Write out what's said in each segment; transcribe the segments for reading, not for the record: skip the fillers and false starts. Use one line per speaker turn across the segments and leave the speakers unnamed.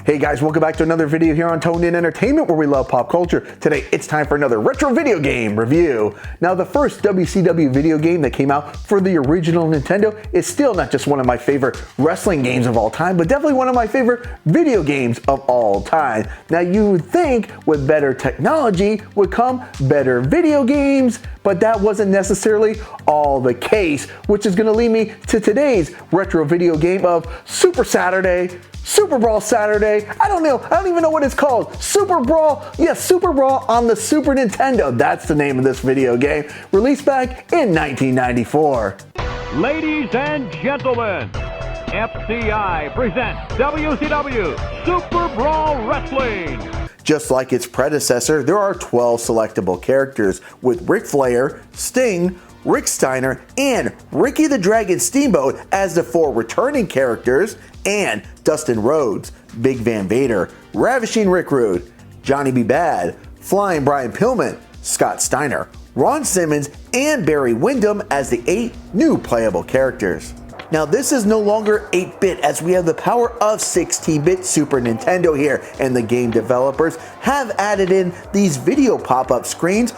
Hey guys, welcome back to another video here on Toned In Entertainment, where we love pop culture. Today it's time for another retro video game review. Now, the first WCW video game that came out for the original Nintendo is still not just one of my favorite wrestling games of all time, but definitely one of my favorite video games of all time. Now, you would think with better technology would come better video games, but that wasn't necessarily all the case, which is going to lead me to today's retro video game of Super Brawl Saturday. I don't even know what it's called. Super Brawl. Yes, Super Brawl on the Super Nintendo. That's the name of this video game, released back in 1994.
Ladies and gentlemen, FCI presents WCW Super Brawl Wrestling.
Just like its predecessor, there are 12 selectable characters, with Ric Flair, Sting, Rick Steiner, and Ricky the Dragon Steamboat as the 4 returning characters, and Dustin Rhodes, Big Van Vader, Ravashing Rick Rude, Johnny B. Bad, Flying Brian Pillman, Scott Steiner, Ron Simmons, and Barry Whyndam as the 8 new playable characters. Now, this is no longer 8-bit, as we have the power of 16-bit Super Nintendo here, and the game developers have added in these video pop-up screens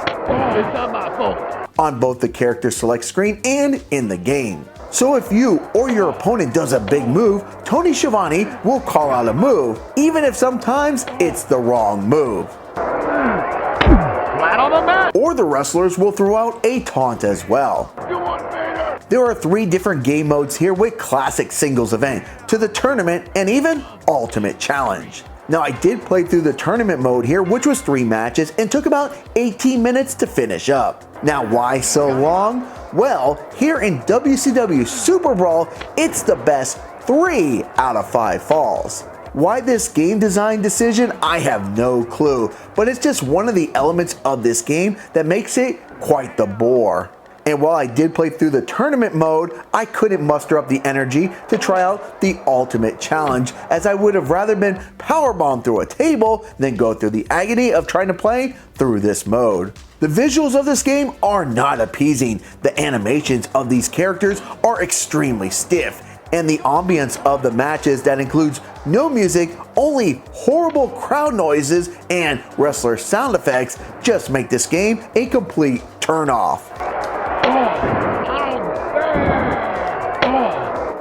on both the character select screen and in the game. So if you or your opponent does a big move, Tony Schiavone will call out a move, even if sometimes it's the wrong move.
Flat on the mat.
Or the wrestlers will throw out a taunt as well.
You want Vader?
There are 3 different game modes here, with classic singles event, to the tournament, and even ultimate challenge. Now, I did play through the tournament mode here, which was 3 matches and took about 18 minutes to finish up. Now, why so long? Well, here in WCW Super Brawl, it's the best 3 out of 5 falls. Why this game design decision? I have no clue, but it's just one of the elements of this game that makes it quite the bore. And while I did play through the tournament mode, I couldn't muster up the energy to try out the ultimate challenge, as I would have rather been powerbombed through a table than go through the agony of trying to play through this mode. The visuals of this game are not appeasing. The animations of these characters are extremely stiff, and the ambience of the matches that includes no music, only horrible crowd noises and wrestler sound effects just make this game a complete turn-off.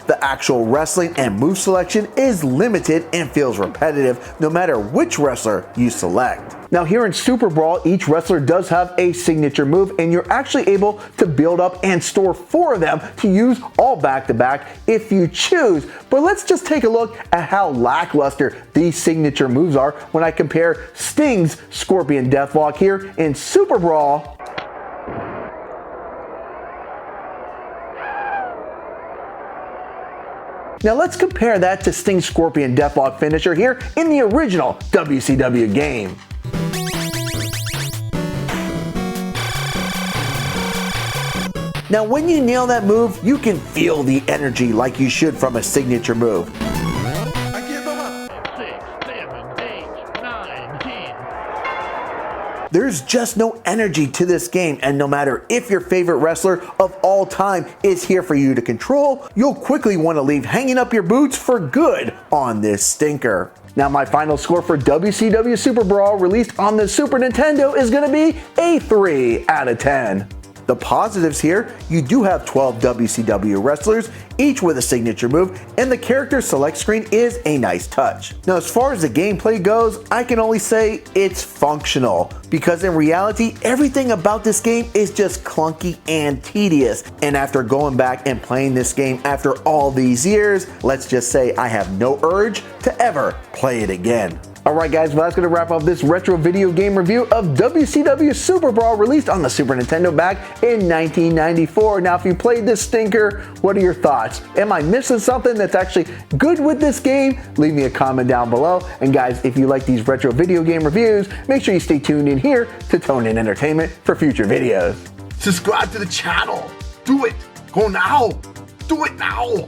The actual wrestling and move selection is limited and feels repetitive no matter which wrestler you select. Now, here in Super Brawl, each wrestler does have a signature move, and you're actually able to build up and store 4 of them to use all back-to-back if you choose. But let's just take a look at how lackluster these signature moves are when I compare Sting's Scorpion Deathlock here in Super Brawl Now let's compare that to Sting's Scorpion Deathlock finisher here in the original WCW game. Now when you nail that move, you can feel the energy like you should from a signature move.
I give up. 6, 7, 8, 9, 10.
There's just no energy to this game, and no matter if your favorite wrestler of all time is here for you to control, you'll quickly want to leave hanging up your boots for good on this stinker. Now, my final score for WCW Super Brawl, released on the Super Nintendo, is going to be a 3 out of 10. The positives here: you do have 12 WCW wrestlers, each with a signature move, and the character select screen is a nice touch. Now, as far as the gameplay goes, I can only say it's functional, because in reality, everything about this game is just clunky and tedious. And after going back and playing this game after all these years, let's just say I have no urge to ever play it again. Alright guys, well, that's going to wrap up this retro video game review of WCW Super Brawl, released on the Super Nintendo back in 1994. Now, if you played this stinker, what are your thoughts? Am I missing something that's actually good with this game? Leave me a comment down below. And guys, if you like these retro video game reviews, make sure you stay tuned in here to Toned In Entertainment for future videos.
Subscribe to the channel. Do it. Go now. Do it now.